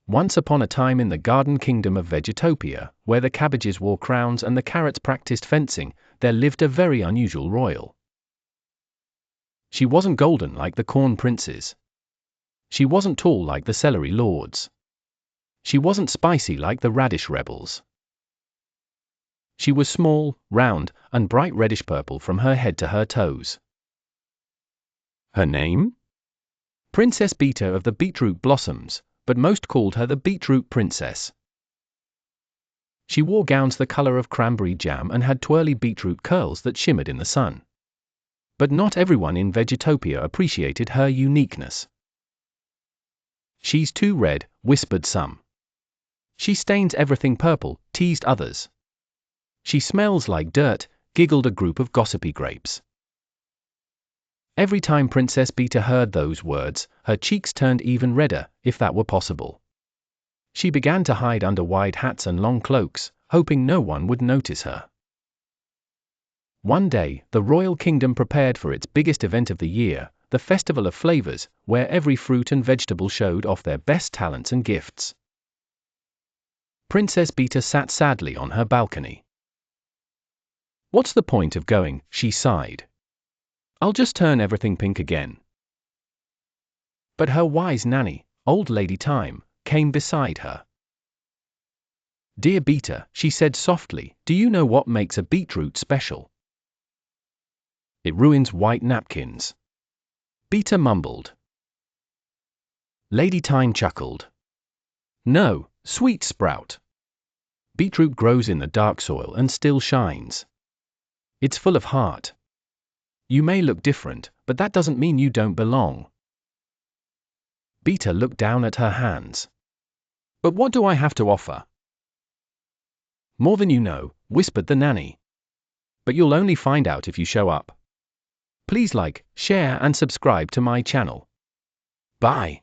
Once upon a time in the garden kingdom of Vegitopia, where the cabbages wore crowns and the carrots practiced fencing, there lived a very unusual royal. She wasn't golden like the corn princes. She wasn't tall like the celery lords. She wasn't spicy like the radish rebels. She was small, round, and bright reddish-purple from her head to her toes. Her name? Princess Beeta of the beetroot blossoms, but most called her the Beetroot Princess. She wore gowns the color of cranberry jam and had twirly beetroot curls that shimmered in the sun. But not everyone in Vegitopia appreciated her uniqueness. "She's too red," whispered some. "She stains everything purple," teased others. "She smells like dirt," giggled a group of gossipy grapes. Every time Princess Beeta heard those words, her cheeks turned even redder, if that were possible. She began to hide under wide hats and long cloaks, hoping no one would notice her. One day, the royal kingdom prepared for its biggest event of the year, the Festival of Flavours, where every fruit and vegetable showed off their best talents and gifts. Princess Beeta sat sadly on her balcony. "What's the point of going?" she sighed. "I'll just turn everything pink again." But her wise nanny, Old Lady Time, came beside her. "Dear Beeta," she said softly, "do you know what makes a beetroot special?" "It ruins white napkins." Beeta mumbled. Lady Time chuckled. "No, sweet sprout. Beetroot grows in the dark soil and still shines. It's full of heart. You may look different, but that doesn't mean you don't belong." Beeta looked down at her hands. "But what do I have to offer?" "More than you know," whispered the nanny. "But you'll only find out if you show up. Please like, share and subscribe to my channel. Bye.